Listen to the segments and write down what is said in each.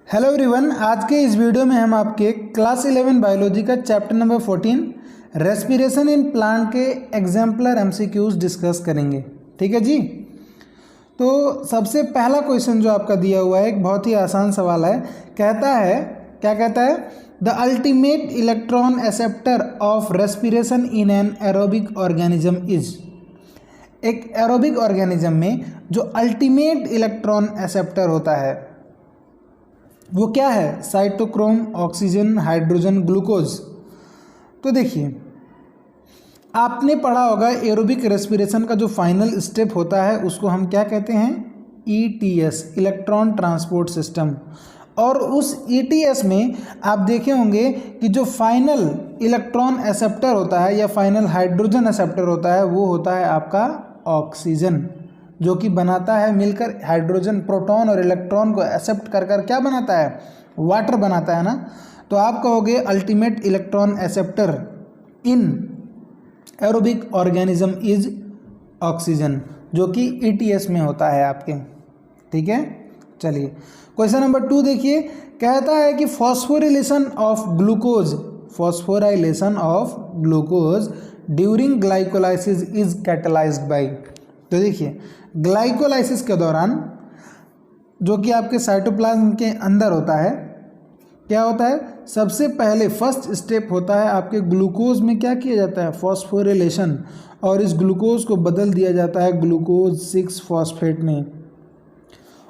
Hello everyone, आज के इस वीडियो में हम आपके क्लास 11 बायोलॉजी का chapter number 14 respiration in plant के एग्जाम्पलर एमसीक्यूज डिस्कस करेंगे। ठीक है जी। तो सबसे पहला क्वेश्चन जो आपका दिया हुआ है एक बहुत ही आसान सवाल है। कहता है, क्या कहता है? The ultimate electron acceptor of respiration in an aerobic organism is. एक एरोबिक ऑर्गेनिज्म में जो अल्टीमेट इलेक्ट्रॉन एक्सेप्टर होता है वो क्या है? Cytochrome, oxygen, hydrogen, glucose. तो देखिए, आपने पढ़ा होगा एरोबिक रेस्पिरेशन का जो फाइनल स्टेप होता है उसको हम क्या कहते हैं? ETS, electron transport system. और उस ईटीएस में आप देखे होंगे कि जो फाइनल इलेक्ट्रॉन एक्सेप्टर होता है या फाइनल हाइड्रोजन एक्सेप्टर होता है वो होता है आपका ऑक्सीजन, जो कि बनाता है मिलकर हाइड्रोजन, प्रोटॉन और इलेक्ट्रॉन को एक्सेप्ट कर कर क्या बनाता है? वाटर बनाता है ना। तो आप कहोगे ultimate electron acceptor in aerobic organism is oxygen, जो कि ईटीएस में होता है आपके। ठीक है, चलिए क्वेश्चन नंबर 2 देखिए। कहता है कि phosphorylation of glucose during glycolysis is catalyzed by. तो देखिए, ग्लाइकोलाइसिस के दौरान जो कि आपके साइटोप्लाज्म के अंदर होता है, क्या होता है? सबसे पहले फर्स्ट स्टेप होता है आपके ग्लूकोज में क्या किया जाता है? फॉस्फोरिलेशन। और इस ग्लूकोज को बदल दिया जाता है ग्लूकोज 6 फॉस्फेट में।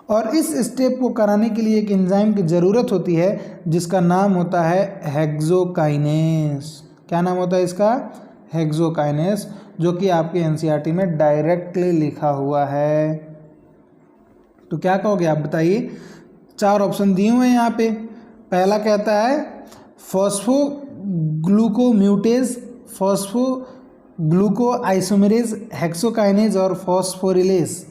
और इस स्टेप को कराने के लिए एक एंजाइम की ज़रूरत होती है जिसका नाम होता है हेक्सोकाइनेस। क्या नाम होता है इसका? हेक्सोकाइनेस, जो कि आपके एनसीईआरटी में डायरेक्टली लिखा हुआ है। तो क्या कहोगे आप बताइए? 4 ऑप्शन दिए हुए हैं यहाँ पे। पहला कहता है फॉस्फोग्लूकोम्यूटेज, फॉस्फोग्लूको आइसोमेरेज, हेक्सोकाइनेज और फॉस्फोरिलेज।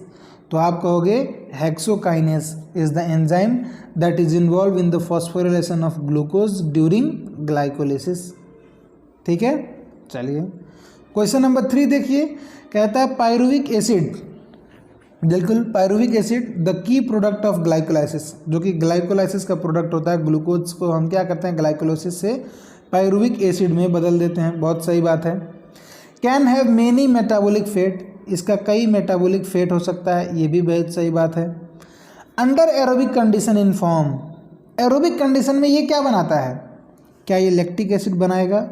तो आप कहोगे hexokinase is the enzyme that is involve in the phosphorylation of glucose during glycolysis. ठीक है, चलिए क्वेश्चन नंबर 3 देखिए। कहता है पायरुविक एसिड, बिल्कुल pyruvic acid the key product of glycolysis, जो कि ग्लाइकोलाइसिस का प्रोडक्ट होता है। ग्लूकोज को हम क्या करते हैं? ग्लाइकोलाइसिस से पायरुविक एसिड में बदल देते हैं। बहुत सही बात है। Can have many metabolic fate, इसका कई मेटाबॉलिक फेट हो सकता है, ये भी बहुत सही बात है। Under aerobic condition in form, aerobic condition में ये क्या बनाता है? क्या ये लैक्टिक एसिड बनाएगा?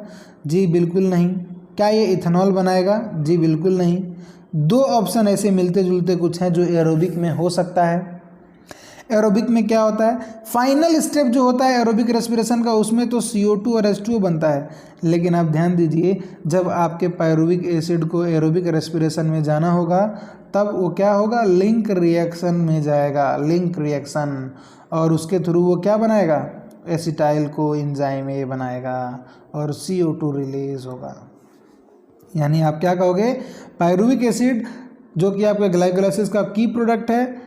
जी बिल्कुल नहीं। क्या ये इथेनॉल बनाएगा? जी बिल्कुल नहीं। 2 ऑप्शन ऐसे मिलते जुलते कुछ हैं जो एरोबिक में हो सकता है। एरोबिक में क्या होता है? फाइनल स्टेप जो होता है एरोबिक रेस्पिरेशन का, उसमें तो CO2 और H2O बनता है। लेकिन आप ध्यान दीजिए, जब आपके पायरुविक एसिड को एरोबिक रेस्पिरेशन में जाना होगा तब वो क्या होगा? लिंक रिएक्शन में जाएगा, लिंक रिएक्शन। और उसके थ्रू वो क्या बनाएगा? एसिटाइल को एंजाइम A बनाएगा और CO2 रिलीज होगा। यानी आप क्या कहोगे? पायरुविक एसिड जो कि आपका ग्लाइकोलाइसिस का की प्रोडक्ट है,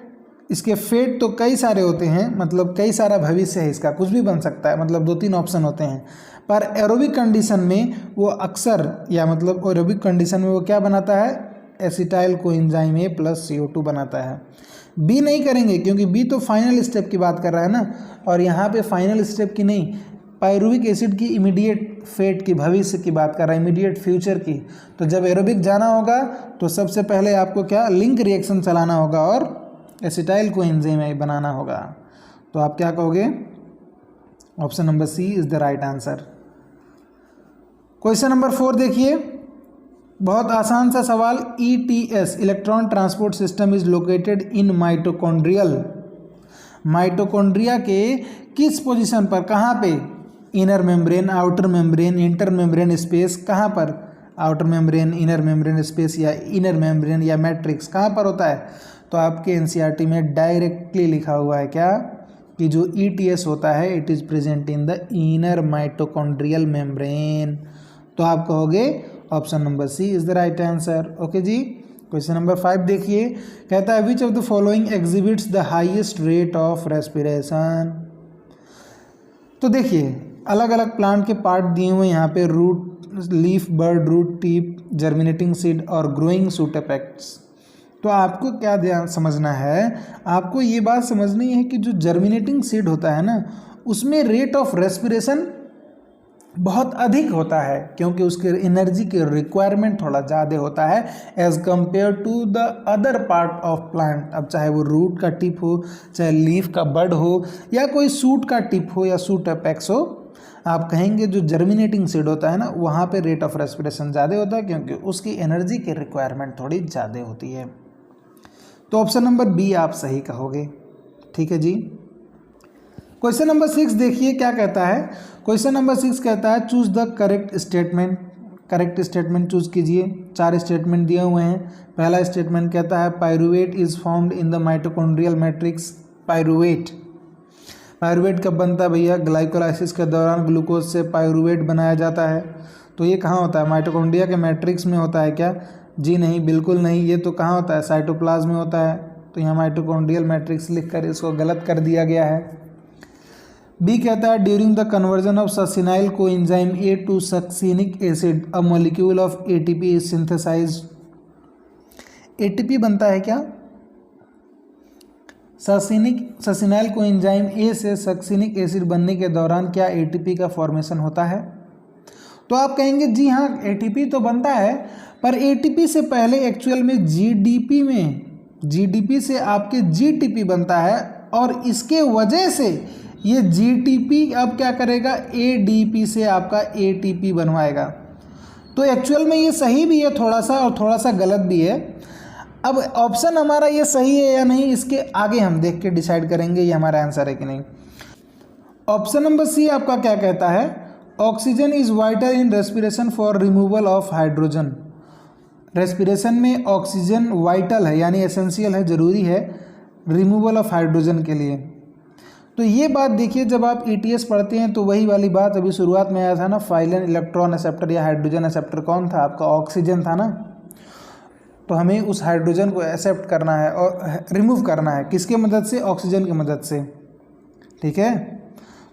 इसके फेट तो कई सारे होते हैं, मतलब कई सारा भविष्य है इसका, कुछ भी बन सकता है, मतलब 2-3 ऑप्शन होते हैं। पर एरोबिक कंडीशन में वो अक्सर, या मतलब एरोबिक कंडीशन में वो क्या बनाता है? Acetyl co enzyme A plus CO2 बनाता है। बी नहीं करेंगे क्योंकि बी तो फाइनल स्टेप की बात कर रहा है ना, और यहाँ पे फाइनल स्टेप की नहीं, पायरुविक एसिड की इमीडिएट फेट की, भविष्य की बात कर रहा है, इमीडिएट फ्यूचर की। तो जब एरोबिक जाना होगा तो सबसे पहले आपको क्या? लिंक रिएक्शन चलाना होगा और एसिटाइल को एंजाइम A बनाना होगा। तो आप क्या कहोगे? Option number C is the right answer. Question number 4 देखिए, बहुत आसान सा सवाल। ETS, electron transport system is located in mitochondrial, mitochondria के किस पोजीशन पर, कहाँ पे? Inner membrane, outer membrane, inter membrane space, कहाँ पर? Outer membrane, inner membrane space या इनर मेम्ब्रेन या मैट्रिक्स, कहाँ पर होता है? तो आपके एनसीईआरटी में डायरेक्टली लिखा हुआ है क्या? कि जो ETS होता है it is present in the inner mitochondrial membrane. तो आप कहोगे option number C is the right answer. Okay जी। क्वेश्चन नंबर 5 देखिए। कहता है which of the following exhibits the highest rate of respiration. तो देखिए, अलग अलग प्लांट के पार्ट दिए हुए यहाँ पे, root, leaf, bud root, tip, germinating seed और ग्रोइंग शूट एपेक्स। तो आपको क्या ध्यान समझना है, आपको ये बात समझनी है कि जो जर्मिनेटिंग सीड होता है ना, उसमें रेट ऑफ रेस्पिरेशन बहुत अधिक होता है, क्योंकि उसके एनर्जी के रिक्वायरमेंट थोड़ा ज़्यादा होता है as compare to the other part of plant. अब चाहे वो रूट का टिप हो, चाहे लीफ का बड हो, या कोई सूट का टिप हो या सूट अपेक्स हो, आप कहेंगे जो जर्मिनेटिंग सीड होता है ना, वहाँ पे रेट ऑफ रेस्पिरेशन ज़्यादा होता है, क्योंकि उसकी एनर्जी की रिक्वायरमेंट थोड़ी ज़्यादा होती है। तो ऑप्शन नंबर बी आप सही कहोगे। ठीक है जी। क्वेश्चन नंबर 6 देखिए क्या कहता है। क्वेश्चन नंबर 6 कहता है choose the correct statement. Correct statement choose कीजिए। 4 स्टेटमेंट दिए हुए हैं। पहला स्टेटमेंट कहता है pyruvate is found in the mitochondrial matrix. Pyruvate कब बनता है भैया? ग्लाइकोलाइसिस के दौरान ग्लूकोज से पायरुवेट बनाया जाता है। तो ये कहाँ होता है? माइटोकॉन्ड्रिया के मैट्रिक्स में होता है क्या? जी नहीं, बिल्कुल नहीं। ये तो कहाँ होता है? साइटोप्लाज्म में होता है। तो यहाँ माइटोकॉन्ड्रियल मैट्रिक्स लिखकर इसको गलत कर दिया गया है। बी कहता है during the conversion of succinyl coenzyme A to succinic acid a molecule of ATP is synthesised. ATP बनता है क्या? ससिनाइल कोएंजाइम ए से सक्सिनिक एसिड बनने के दौरान क्या एटीपी का फॉर्मेशन होता है? तो आप कहेंगे जी हाँ, एटीपी तो बनता है, पर एटीपी से पहले एक्चुअल में जीडीपी से आपके जीटीपी बनता है, और इसके वजह से ये जीटीपी अब क्या करेगा? एडीपी से आपका एटीपी बनवाएगा। तो एक्चुअल में ये सही भी है थोड़ा सा, और थोड़ा सा गलत भी है। अब ऑप्शन हमारा ये सही है या नहीं, इसके आगे हम देख के डिसाइड करेंगे ये हमारा आंसर है कि नहीं। ऑप्शन नंबर सी आपका क्या कहता है? Oxygen is vital in respiration for removal of hydrogen. Respiration में ऑक्सीजन वाइटल है, यानी एसेंशियल है, ज़रूरी है रिमूवल ऑफ हाइड्रोजन के लिए। तो ये बात देखिए, जब आप ईटीएस पढ़ते हैं तो वही वाली बात अभी शुरुआत में आया था ना, फाइलन इलेक्ट्रॉन एक्सेप्टर या हाइड्रोजन एक्सेप्टर कौन था? आपका ऑक्सीजन था ना। तो हमें उस हाइड्रोजन को एक्सेप्ट करना है और रिमूव करना है, किसके मदद से? ऑक्सीजन की मदद से। ठीक है,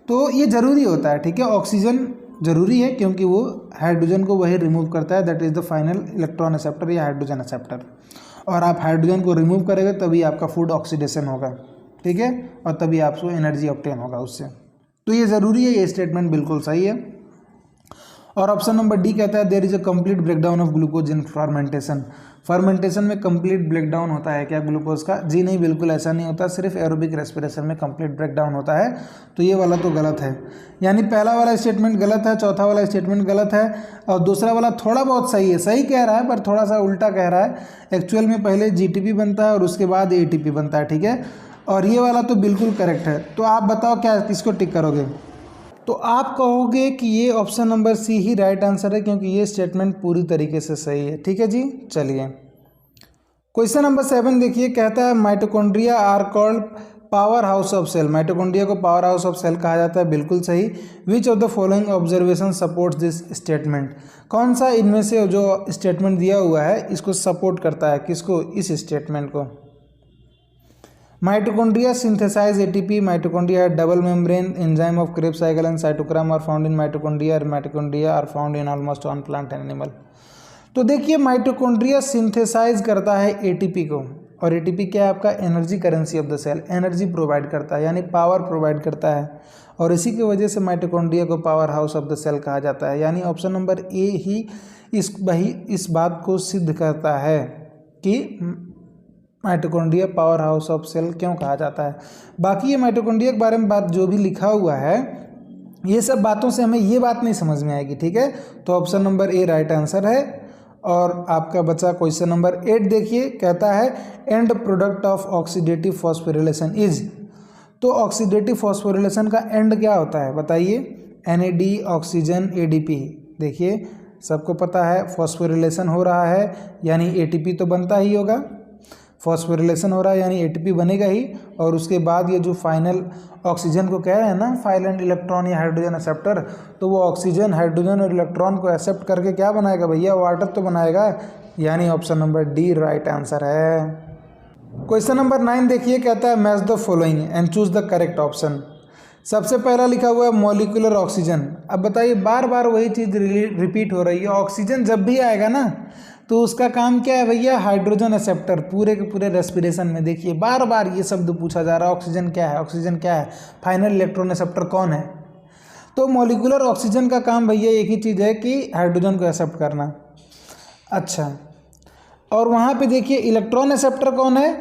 तो ये ज़रूरी होता है। ठीक है, ऑक्सीजन ज़रूरी है क्योंकि वो हाइड्रोजन को वही रिमूव करता है, that is the final electron acceptor या हाइड्रोजन एक्सेप्टर। और आप हाइड्रोजन को रिमूव करेंगे तभी आपका फूड ऑक्सीडेशन होगा। ठीक है, और तभी आपको एनर्जी ऑब्टेन होगा उससे। तो ये ज़रूरी है, ये स्टेटमेंट बिल्कुल सही है। और ऑप्शन नंबर डी कहता है there is a complete breakdown of glucose in fermentation. Fermentation में कंप्लीट ब्रेकडाउन होता है क्या ग्लूकोज का? जी नहीं, बिल्कुल ऐसा नहीं होता, सिर्फ एरोबिक रेस्पिरेशन में कंप्लीट ब्रेकडाउन होता है। तो ये वाला तो गलत है, यानी पहला वाला स्टेटमेंट गलत है, चौथा वाला स्टेटमेंट गलत है, और दूसरा वाला थोड़ा बहुत सही है, सही कह रहा है पर थोड़ा सा उल्टा कह रहा है। एक्चुअल में पहले जीटीपी बनता है और उसके बाद एटीपी बनता है। ठीक है, और ये वाला तो बिल्कुल करेक्ट है। तो आप बताओ क्या किसको टिक करोगे? तो आप कहोगे कि ये ऑप्शन नंबर सी ही राइट आंसर है, क्योंकि ये स्टेटमेंट पूरी तरीके से सही है। ठीक है जी, चलिए क्वेश्चन नंबर 7 देखिए, कहता है mitochondria are called power house of cell. Mitochondria को पावर हाउस ऑफ सेल कहा जाता है, बिल्कुल सही। Which of the following observation supports this statement. कौन सा इनमें से जो स्टेटमेंट दिया हुआ है इसको सपोर्ट करता है? किसको? इस स्टेटमेंट को। Mitochondria synthesize ATP. Mitochondria double membrane enzyme of Krebs cycle and cytochrome are found in mitochondria. Mitochondria are found in almost on plant and animal. तो देखिए, माइटोकॉन्ड्रिया सिंथेसाइज करता है एटीपी को, और एटीपी क्या है? आपका energy currency of the cell, energy provide करता है, यानी पावर प्रोवाइड करता है, और इसी की वजह से माइटोकॉन्ड्रिया को power house of the cell कहा जाता है। यानी ऑप्शन नंबर ए ही इस बात को सिद्ध करता है कि mitochondria power house of cell क्यों कहा जाता है। बाकी ये माइटोकॉन्ड्रिया के बारे में बात जो भी लिखा हुआ है, ये सब बातों से हमें ये बात नहीं समझ में आएगी। ठीक है, तो option number A right answer है। और आपका बचा क्वेश्चन नंबर 8 देखिए, कहता है and product of oxidative phosphorylation is. तो ऑक्सीडेटिव फॉस्फोरिलेशन का एंड क्या होता है बताइए? NAD oxygen ADP। देखिए, सबको पता है फॉस्फोरिलेशन हो रहा है यानी ATP तो बनता ही होगा, फॉस्फोरिलेशन हो रहा है यानी ATP बनेगा ही, और उसके बाद ये जो फाइनल ऑक्सीजन को कह रहे हैं ना, फाइलेंट इलेक्ट्रॉन या हाइड्रोजन एक्सेप्टर, तो वो ऑक्सीजन हाइड्रोजन और इलेक्ट्रॉन को एक्सेप्ट करके क्या बनाएगा भैया? वाटर तो बनाएगा, यानी option number D right answer है। क्वेश्चन नंबर 9 देखिए, कहता है match the following and choose the correct option. सबसे पहला लिखा हुआ है मॉलिक्यूलर ऑक्सीजन। अब बताइए, बार बार वही चीज़ रिपीट हो रही है। ऑक्सीजन जब भी आएगा ना, तो उसका काम क्या है भैया, हाइड्रोजन एक्सेप्टर। पूरे के पूरे रेस्पिरेशन में देखिए बार बार ये शब्द पूछा जा रहा है, ऑक्सीजन क्या है, ऑक्सीजन क्या है, फाइनल इलेक्ट्रॉन एक्सेप्टर कौन है। तो मॉलिक्यूलर ऑक्सीजन का काम भैया एक ही चीज़ है कि हाइड्रोजन को एक्सेप्ट करना। अच्छा, और वहाँ पे देखिए इलेक्ट्रॉन एक्सेप्टर कौन है,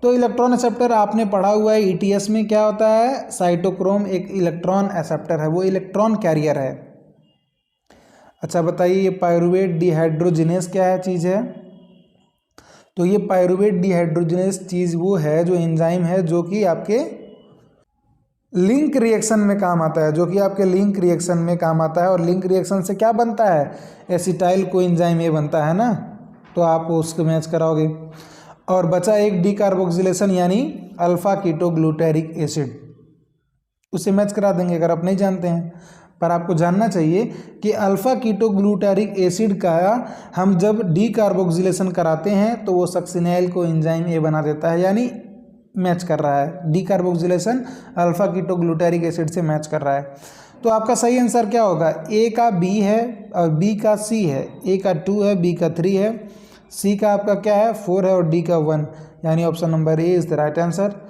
तो इलेक्ट्रॉन एक्सेप्टर आपने पढ़ा हुआ है ईटीएस में, क्या होता है, साइटोक्रोम एक इलेक्ट्रॉन एक्सेप्टर है, वो इलेक्ट्रॉन कैरियर है। अच्छा बताइए ये पायरुवेट डिहाइड्रोजिनेस क्या है चीज़ है, तो ये पायरुवेट डिहाइड्रोजिनेस चीज़ वो है जो एंजाइम है जो कि आपके लिंक रिएक्शन में काम आता है, जो कि आपके लिंक रिएक्शन में काम आता है। और लिंक रिएक्शन से क्या बनता है, एसिटाइल कोएंजाइम ए बनता है ना, तो आप उसको मैच कराओगे। और बचा एक डीकार्बोक्सिलेशन यानी अल्फा कीटोग्लूटेरिक एसिड, उसे मैच करा देंगे अगर आप नहीं जानते हैं। पर आपको जानना चाहिए कि अल्फा कीटोग्लूटेरिक एसिड का हम जब डीकार्बोक्सिलेशन कराते हैं तो वो सक्सिनाइल कोएंजाइम ए बना देता है, यानी मैच कर रहा है, डीकार्बोक्सिलेशन अल्फा कीटोग्लूटेरिक एसिड से मैच कर रहा है। तो आपका सही आंसर क्या होगा, ए का बी है और बी का सी है, ए का 2 है, बी का 3 है, सी का आपका क्या है 4 है और डी का 1, यानी option number A is the right answer.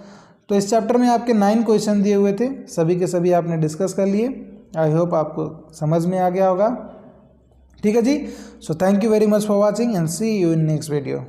तो इस चैप्टर में आपके 9 क्वेश्चन दिए हुए थे, सभी के सभी आपने डिस्कस कर लिए। आई होप आपको समझ में आ गया होगा। ठीक है जी, so thank you very much for watching and see you in next video.